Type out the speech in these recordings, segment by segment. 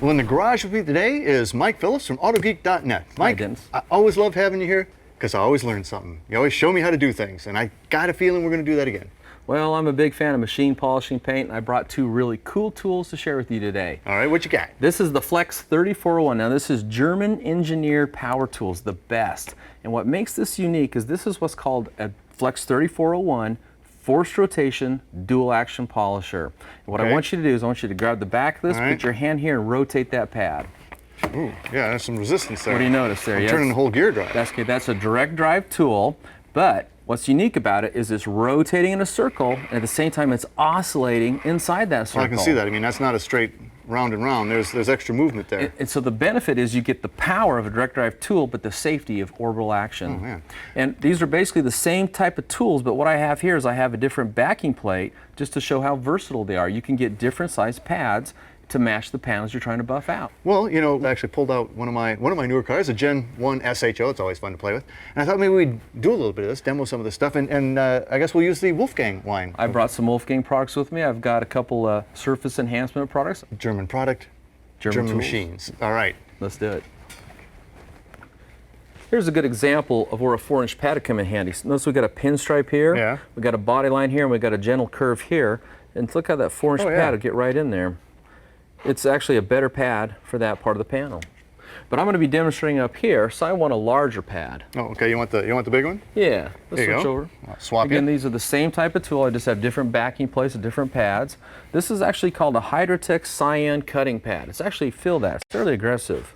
Well, in the garage with me today is Mike Phillips from AutoGeek.net. Mike, Dennis. I always love having you here because I always learn something. You always show me how to do things, and I got a feeling we're going to do that again. Well, I'm a big fan of machine polishing paint, and I brought two really cool tools to share with you today. All right, what you got? This is the Flex 3401. Now, this is German engineered power tools, the best. And what makes this unique is this is what's called a Flex 3401 forced rotation dual action polisher. And what I want you to do is I want you to grab the back of this, put your hand here, and rotate that pad. Ooh, yeah, there's some resistance there. What do you notice there? I'm turning the whole gear drive. That's good. That's a direct drive tool, but what's unique about it is it's rotating in a circle, and at the same time it's oscillating inside that circle. I can see that. I mean, that's not a straight round and round. There's extra movement there. And so the benefit is you get the power of a direct drive tool, but the safety of orbital action. Oh, man. And these are basically the same type of tools, but what I have here is I have a different backing plate just to show how versatile they are. You can get different size pads to match the panels you're trying to buff out. Well, you know, I actually pulled out one of my newer cars, a Gen 1 SHO. It's always fun to play with. And I thought maybe we'd do a little bit of this, demo some of this stuff, and I guess we'll use the Wolfgang line. I brought some Wolfgang products with me. I've got a couple surface enhancement products. German product, German machines. All right. Let's do it. Here's a good example of where a 4-inch pad would come in handy. So notice we've got a pinstripe here, we've got a body line here, and we've got a gentle curve here. And look how that 4-inch pad will get right in there. It's actually a better pad for that part of the panel. But I'm going to be demonstrating up here, so I want a larger pad. Oh, okay. You want the big one? Yeah. Let's switch over. I'll swap Again, these are the same type of tool. I just have different backing plates and different pads. This is actually called a Hydrotech Cyan cutting pad. It's actually feel that. It's fairly aggressive.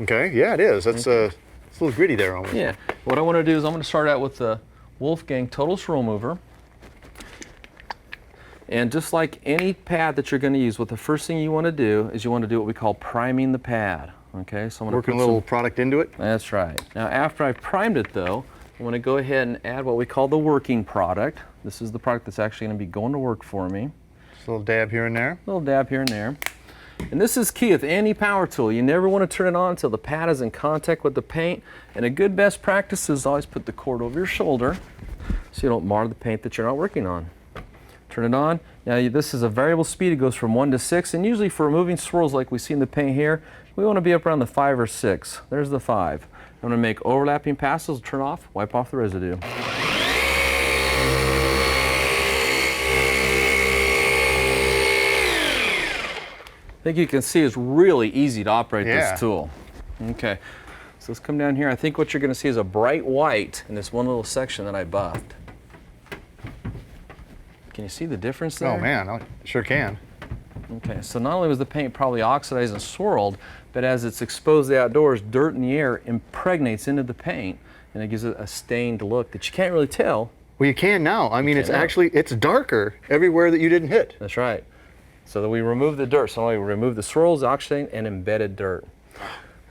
Okay. Yeah, it is. That's it's a little gritty there almost. Yeah. What I want to do is I'm going to start out with the Wolfgang Total Swirl Mover. And just like any pad that you're going to use, what the first thing you want to do is you want to do what we call priming the pad. Okay, so I'm going to working a little product into it. That's right. Now, after I've primed it, though, I want to go ahead and add what we call the working product. This is the product that's actually going to be going to work for me. Just a little dab here and there. A little dab here and there. And this is key with any power tool. You never want to turn it on until the pad is in contact with the paint. And a good best practice is always put the cord over your shoulder so you don't mar the paint that you're not working on. Turn it on. Now this is a variable speed. It goes from 1 to 6, and usually for removing swirls like we see in the paint here, we want to be up around the 5 or 6. There's the 5. I'm going to make overlapping passes, turn off, wipe off the residue. I think you can see it's really easy to operate this tool. Okay, so let's come down here. I think what you're going to see is a bright white in this one little section that I buffed. Can you see the difference there? Oh man, I sure can. Okay, so not only was the paint probably oxidized and swirled, but as it's exposed to the outdoors, dirt in the air impregnates into the paint, and it gives it a stained look that you can't really tell. Well, you can now. I mean, it's darker everywhere that you didn't hit. That's right. So that we remove the dirt. So we remove the swirls, oxidation, and embedded dirt.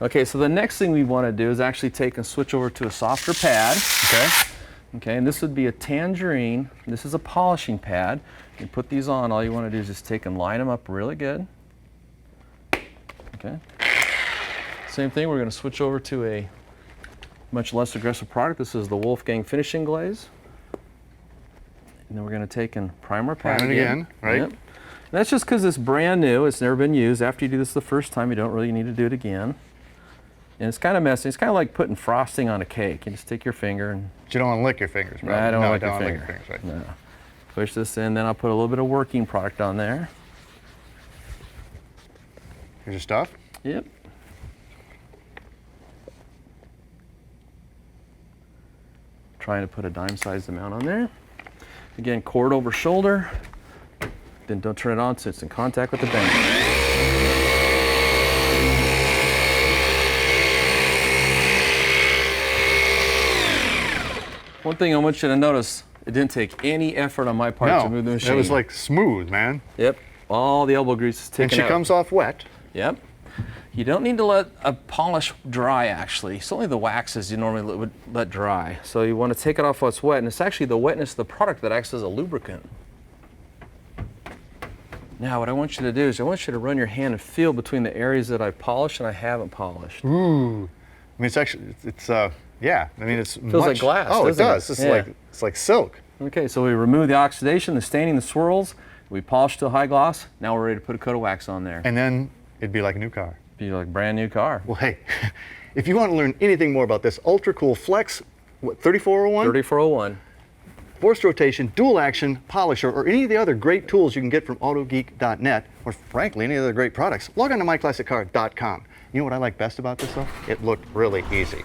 Okay, so the next thing we want to do is actually take and switch over to a softer pad. Okay. Okay, and this would be a tangerine. This is a polishing pad. You put these on, all you want to do is just take and line them up really good. Okay. Same thing, we're going to switch over to a much less aggressive product. This is the Wolfgang Finishing Glaze. And then we're going to take and prime our pad again, right? Yep. That's just because it's brand new. It's never been used. After you do this the first time, you don't really need to do it again. And it's kind of messy. It's kind of like putting frosting on a cake. You just take your finger and... But you don't want to lick your fingers, bro. I don't want lick to your lick your fingers, right? No. Push this in, then I'll put a little bit of working product on there. Here's your stuff? Yep. Trying to put a dime-sized amount on there. Again, cord over shoulder. Then don't turn it on so it's in contact with the bank. One thing I want you to notice, it didn't take any effort on my part to move the machine. It was like smooth, man. Yep, all the elbow grease is taken out. And she comes off wet. Yep. You don't need to let a polish dry, actually. It's only the waxes you normally would let dry. So you want to take it off while it's wet, and it's actually the wetness of the product that acts as a lubricant. Now, what I want you to do is I want you to run your hand and feel between the areas that I polished and I haven't polished. Ooh. I mean, it's actually, yeah, I mean, it's feels like glass. Oh, it does. It? It's like silk. Okay, so we remove the oxidation, the staining, the swirls. We polish to a high gloss. Now we're ready to put a coat of wax on there. And then It'd be like a new car. Be like a brand new car. Well, hey, if you want to learn anything more about this ultra cool Flex, what, 3401? 3401. Forced rotation, dual action, polisher, or any of the other great tools you can get from autogeek.net, or frankly, any other great products, log on to myclassiccar.com. You know what I like best about this though? It looked really easy.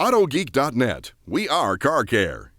AutoGeek.net. We are car care.